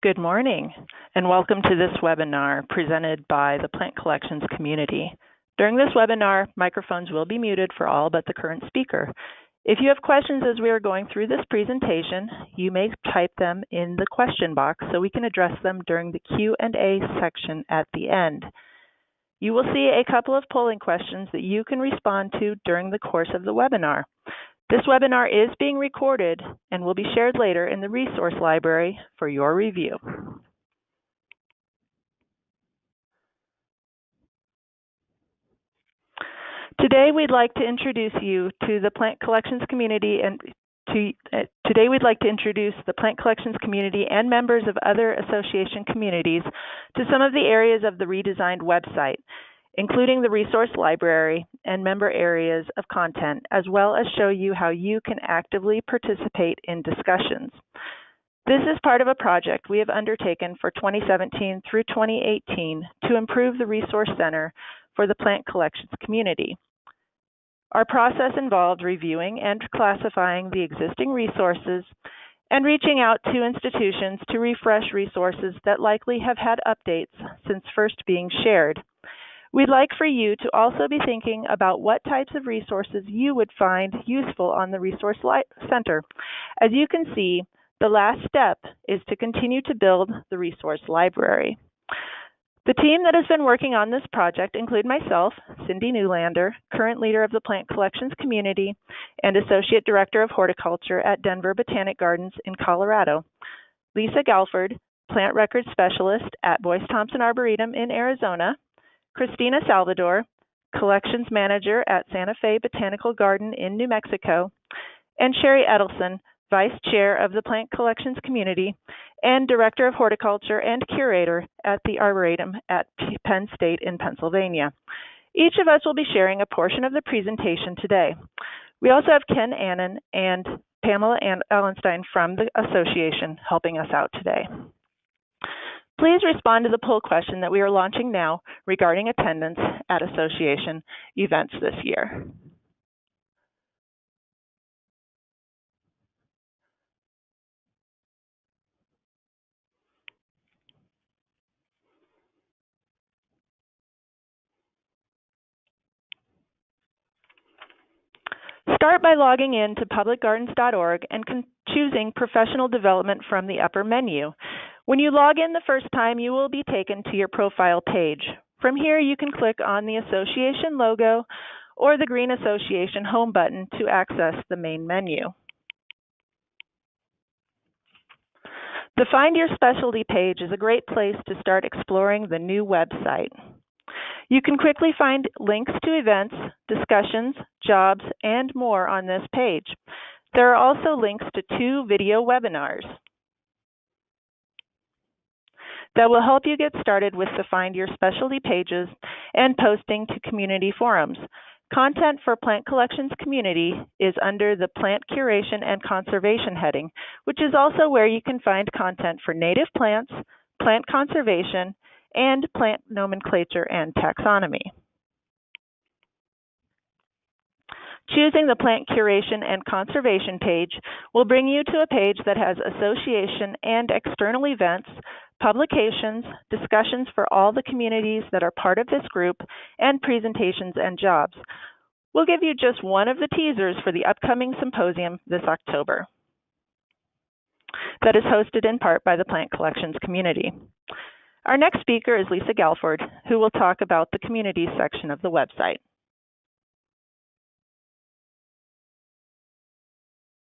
Good morning, and welcome to this webinar presented by the Plant Collections community. During this webinar, microphones will be muted for all but the current speaker. If you have questions as we are going through this presentation, you may type them in the question box so we can address them during the Q&A section at the end. You will see a couple of polling questions that you can respond to during the course of the webinar. This webinar is being recorded and will be shared later in the resource library for your review. Today we'd like to introduce you to the Plant Collections community and members of other association communities to some of the areas of the redesigned website, including the resource library and member areas of content, as well as show you how you can actively participate in discussions. This is part of a project we have undertaken for 2017 through 2018 to improve the Resource Center for the Plant Collections community. Our process involved reviewing and classifying the existing resources and reaching out to institutions to refresh resources that likely have had updates since first being shared. We'd like for you to also be thinking about what types of resources you would find useful on the Resource Center. As you can see, the last step is to continue to build the resource library. The team that has been working on this project include myself, Cindy Newlander, current leader of the Plant Collections community and Associate Director of Horticulture at Denver Botanic Gardens in Colorado, Lisa Galford, Plant Records Specialist at Boyce Thompson Arboretum in Arizona, Cristina Salvador, Collections Manager at Santa Fe Botanical Garden in New Mexico, and Shari Edelson, Vice Chair of the Plant Collections Community and Director of Horticulture and Curator at the Arboretum at Penn State in Pennsylvania. Each of us will be sharing a portion of the presentation today. We also have Ken Annan and Pamela Allenstein from the association helping us out today. Please respond to the poll question that we are launching now regarding attendance at association events this year. Start by logging in to publicgardens.org and choosing Professional Development from the upper menu. When you log in the first time, you will be taken to your profile page. From here, you can click on the association logo or the green association home button to access the main menu. The Find Your Specialty page is a great place to start exploring the new website. You can quickly find links to events, discussions, jobs, and more on this page. There are also links to 2 video webinars that will help you get started with the Find Your Specialty pages and posting to community forums. Content for Plant Collections community is under the Plant Curation and Conservation heading, which is also where you can find content for native plants, plant conservation, and plant nomenclature and taxonomy. Choosing the Plant Curation and Conservation page will bring you to a page that has association and external events, publications, discussions for all the communities that are part of this group, and presentations and jobs. We'll give you just one of the teasers for the upcoming symposium this October that is hosted in part by the Plant Collections community. Our next speaker is Lisa Galford, who will talk about the communities section of the website.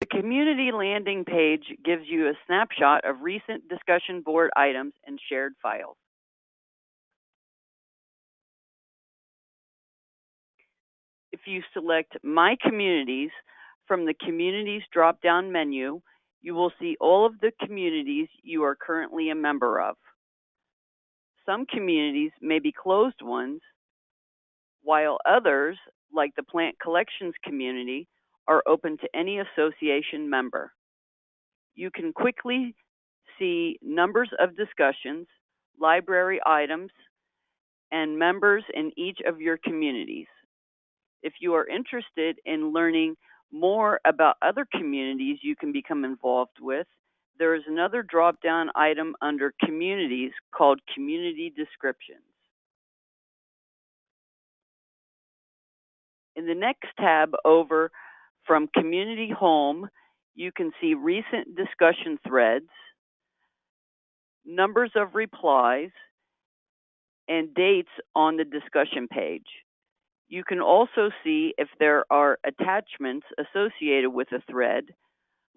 The community landing page gives you a snapshot of recent discussion board items and shared files. If you select My Communities from the Communities drop-down menu, you will see all of the communities you are currently a member of. Some communities may be closed ones, while others, like the Plant Collections community, are open to any association member. You can quickly see numbers of discussions, library items, and members in each of your communities. If you are interested in learning more about other communities you can become involved with, there is another drop-down item under Communities called Community Descriptions. In the next tab over from Community Home, you can see recent discussion threads, numbers of replies, and dates on the discussion page. You can also see if there are attachments associated with a thread,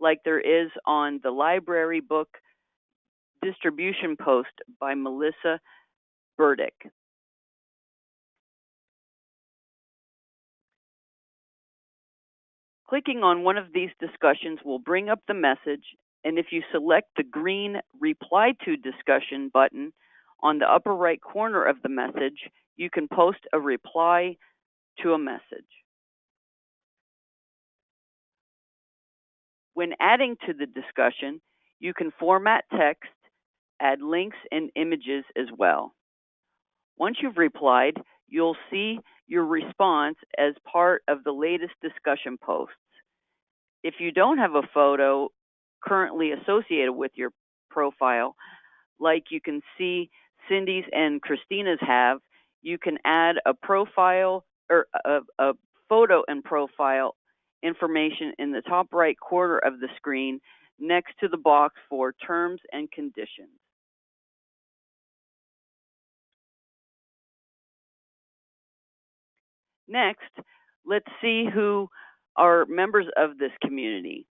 like there is on the library book distribution post by Melissa Burdick. Clicking on one of these discussions will bring up the message, and if you select the green Reply to Discussion button on the upper right corner of the message, you can post a reply to a message. When adding to the discussion, you can format text, add links and images as well. Once you've replied, you'll see your response as part of the latest discussion posts. If you don't have a photo currently associated with your profile, like you can see Cindy's and Christina's have, you can add a profile or a photo and profile information in the top right corner of the screen next to the box for terms and conditions. Next, let's see who are members of this community.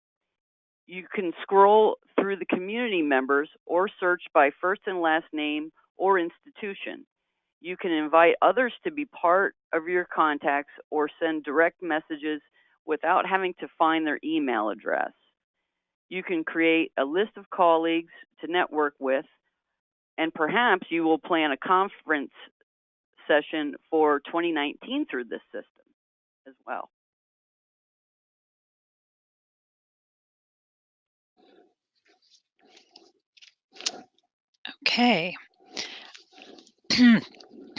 You can scroll through the community members or search by first and last name or institution. You can invite others to be part of your contacts or send direct messages without having to find their email address. You can create a list of colleagues to network with, and perhaps you will plan a conference session for 2019 through this system as well. Okay.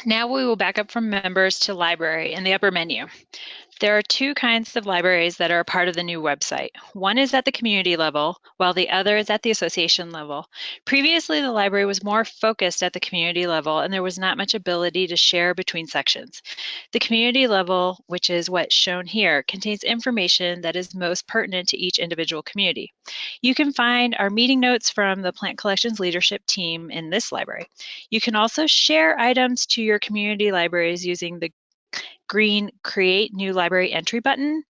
Now we will back up from members to library in the upper menu. There are two kinds of libraries that are a part of the new website. One is at the community level, while the other is at the association level. Previously, the library was more focused at the community level, and there was not much ability to share between sections. The community level, which is what's shown here, contains information that is most pertinent to each individual community. You can find our meeting notes from the Plant Collections leadership team in this library. You can also share items to your community libraries using the green Create New Library Entry button.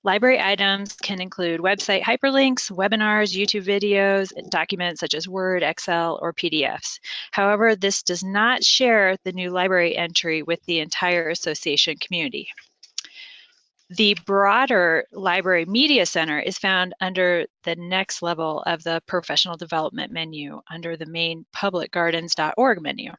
Library items can include website hyperlinks, webinars, YouTube videos, documents such as Word, Excel, or PDFs. However, this does not share the new library entry with the entire association community. The broader Library Media Center is found under the next level of the Professional Development menu under the main publicgardens.org menu.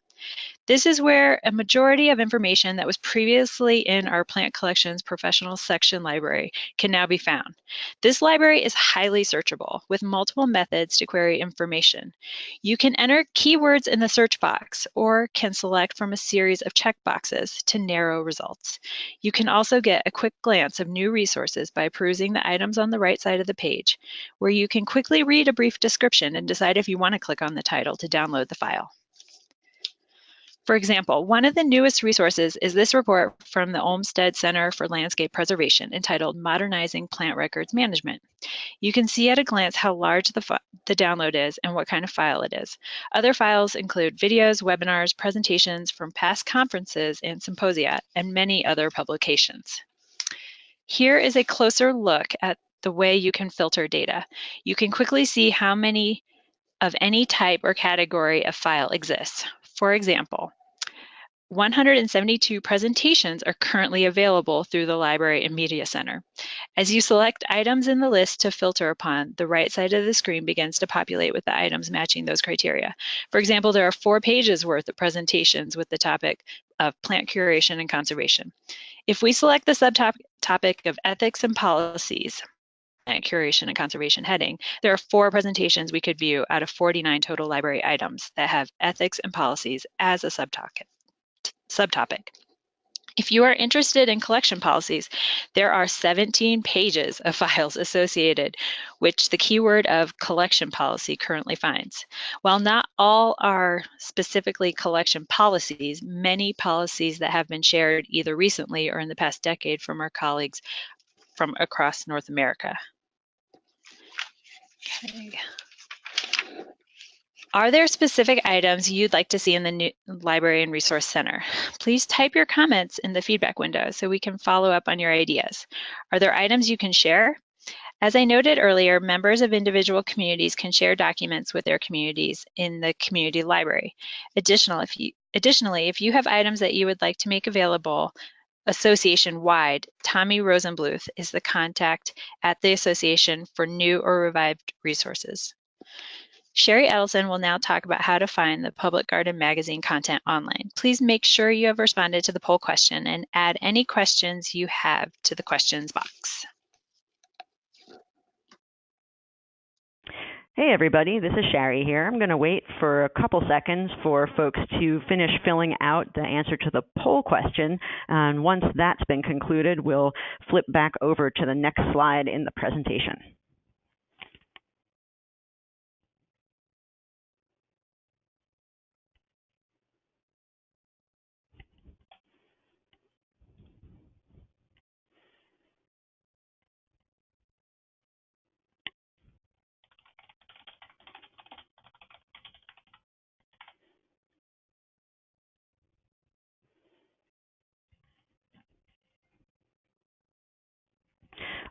This is where a majority of information that was previously in our Plant Collections Professional Section library can now be found. This library is highly searchable with multiple methods to query information. You can enter keywords in the search box or can select from a series of checkboxes to narrow results. You can also get a quick glance of new resources by perusing the items on the right side of the page, where you can quickly read a brief description and decide if you want to click on the title to download the file. For example, one of the newest resources is this report from the Olmsted Center for Landscape Preservation entitled Modernizing Plant Records Management. You can see at a glance how large the download is and what kind of file it is. Other files include videos, webinars, presentations from past conferences and symposia, and many other publications. Here is a closer look at the way you can filter data. You can quickly see how many of any type or category of file exists. For example, 172 presentations are currently available through the Library and Media Center. As you select items in the list to filter upon, the right side of the screen begins to populate with the items matching those criteria. For example, there are 4 pages worth of presentations with the topic of plant curation and conservation. If we select the subtopic of ethics and policies, plant curation and conservation heading, there are 4 presentations we could view out of 49 total library items that have ethics and policies as a subtopic. If you are interested in collection policies, there are 17 pages of files associated, which the keyword of collection policy currently finds. While not all are specifically collection policies, many policies that have been shared either recently or in the past decade from our colleagues from across North America. Okay. Are there specific items you'd like to see in the new Library and Resource Center? Please type your comments in the feedback window so we can follow up on your ideas. Are there items you can share? As I noted earlier, members of individual communities can share documents with their communities in the community library. Additionally, if you have items that you would like to make available association-wide, Tommy Rosenbluth is the contact at the association for new or revived resources. Shari Edelson will now talk about how to find the Public Garden magazine content online. Please make sure you have responded to the poll question and add any questions you have to the questions box. Hey everybody, this is Shari here. I'm going to wait for a couple seconds for folks to finish filling out the answer to the poll question. And once that's been concluded, we'll flip back over to the next slide in the presentation.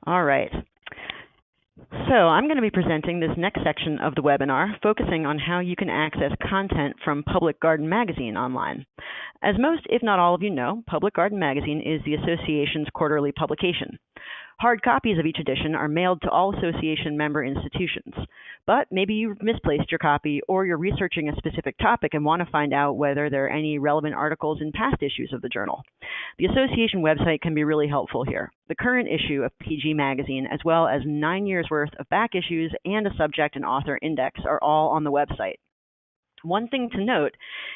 All right. So I'm going to be presenting this next section of the webinar, focusing on how you can access content from Public Garden Magazine online. As most, if not all of you know, Public Garden Magazine is the association's quarterly publication. Hard copies of each edition are mailed to all association member institutions. But maybe you've misplaced your copy, or you're researching a specific topic and want to find out whether there are any relevant articles in past issues of the journal. The association website can be really helpful here. The current issue of PG Magazine, as well as 9 years worth of back issues and a subject and author index, are all on the website. One thing to note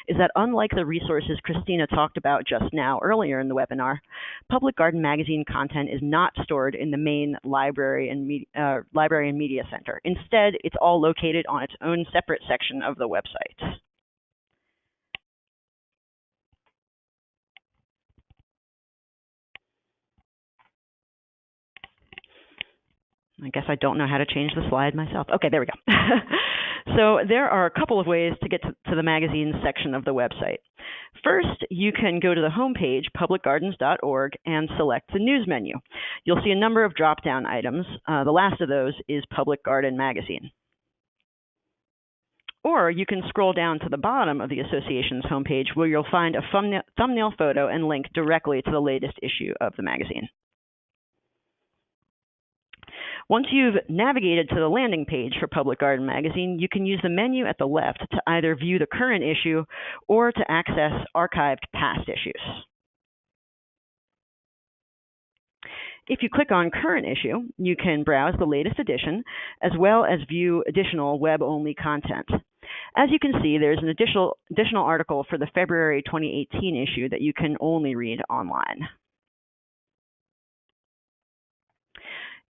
is that unlike the resources Cristina talked about just now earlier in the webinar, Public Garden Magazine content is not stored in the main library and media center. Instead, it's all located on its own separate section of the website. I guess I don't know how to change the slide myself. Okay, there we go. So there are a couple of ways to get to the magazine section of the website. First, you can go to the homepage, publicgardens.org, and select the news menu. You'll see a number of drop-down items. The last of those is Public Garden Magazine. Or you can scroll down to the bottom of the association's homepage, where you'll find a thumbnail photo and link directly to the latest issue of the magazine. Once you've navigated to the landing page for Public Garden Magazine, you can use the menu at the left to either view the current issue or to access archived past issues. If you click on Current Issue, you can browse the latest edition, as well as view additional web-only content. As you can see, there's an additional article for the February 2018 issue that you can only read online.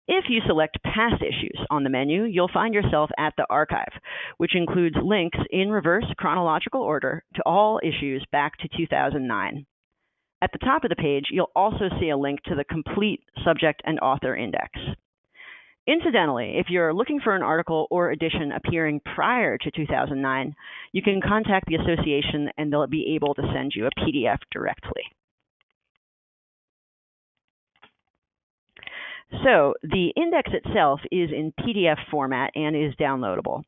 If you select Past Issues on the menu, you'll find yourself at the archive, which includes links in reverse chronological order to all issues back to 2009. At the top of the page, you'll also see a link to the complete subject and author index. Incidentally, if you're looking for an article or edition appearing prior to 2009, you can contact the association and they'll be able to send you a PDF directly. So the index itself is in PDF format and is downloadable.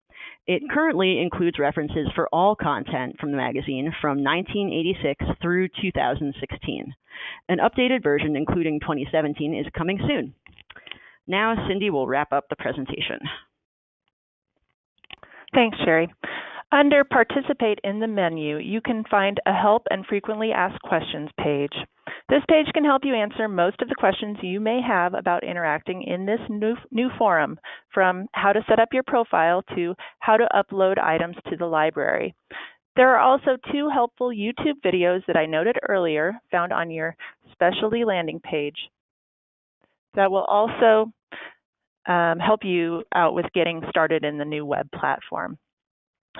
It currently includes references for all content from the magazine from 1986 through 2016. An updated version, including 2017, is coming soon. Now Cindy will wrap up the presentation. Thanks, Shari. Under Participate in the menu, you can find a Help and Frequently Asked Questions page. This page can help you answer most of the questions you may have about interacting in this new forum, from how to set up your profile to how to upload items to the library. There are also 2 helpful YouTube videos that I noted earlier found on your specialty landing page that will also help you out with getting started in the new web platform.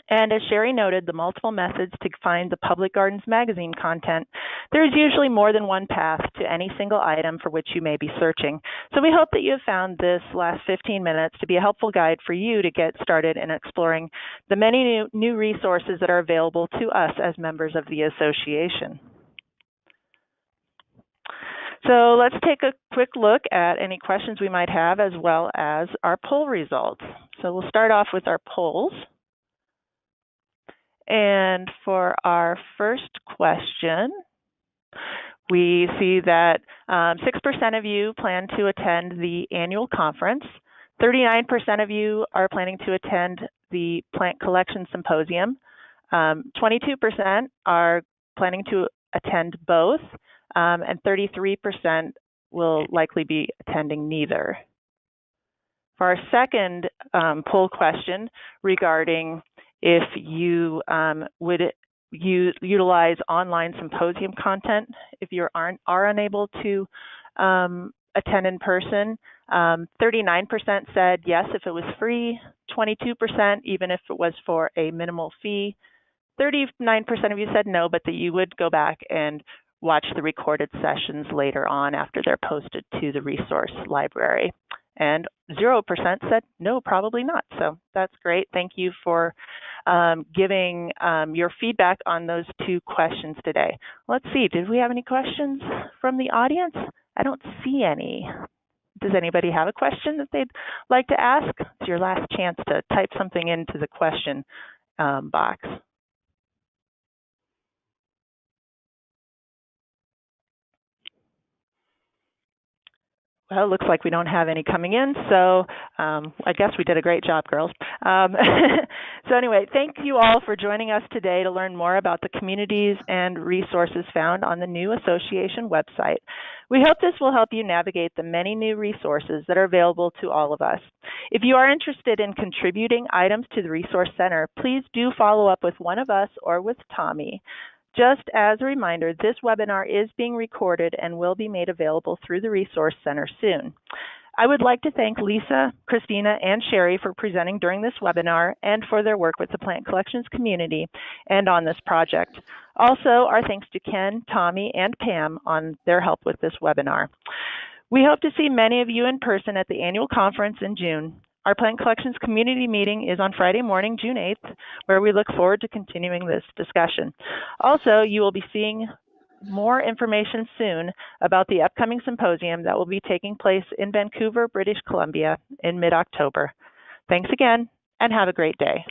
And as Shari noted, the multiple methods to find the Public Gardens magazine content, there is usually more than one path to any single item for which you may be searching. So we hope that you have found this last 15 minutes to be a helpful guide for you to get started in exploring the many new resources that are available to us as members of the association. So let's take a quick look at any questions we might have as well as our poll results. So we'll start off with our polls. And for our first question, we see that 6% of you plan to attend the annual conference. 39% of you are planning to attend the Plant Collection Symposium. 22% are planning to attend both, and 33% will likely be attending neither. For our second poll question regarding if you would utilize online symposium content if you are unable to attend in person. 39% said yes if it was free, 22% even if it was for a minimal fee. 39% of you said no, but that you would go back and watch the recorded sessions later on after they're posted to the resource library. And 0% said no, probably not. So that's great. Thank you for giving your feedback on those 2 questions today. Let's see, did we have any questions from the audience? I don't see any. Does anybody have a question that they'd like to ask? It's your last chance to type something into the question box. Well, it looks like we don't have any coming in, so I guess we did a great job, girls. So anyway, thank you all for joining us today to learn more about the communities and resources found on the new association website. We hope this will help you navigate the many new resources that are available to all of us. If you are interested in contributing items to the Resource Center, please do follow up with one of us or with Tommy. Just as a reminder, this webinar is being recorded and will be made available through the Resource Center soon. I would like to thank Lisa, Cristina, and Shari for presenting during this webinar and for their work with the plant collections community and on this project. Also, our thanks to Ken, Tommy, and Pam on their help with this webinar. We hope to see many of you in person at the annual conference in June. Our Plant Collections community meeting is on Friday morning, June 8th, where we look forward to continuing this discussion. Also, you will be seeing more information soon about the upcoming symposium that will be taking place in Vancouver, British Columbia in mid-October. Thanks again, and have a great day.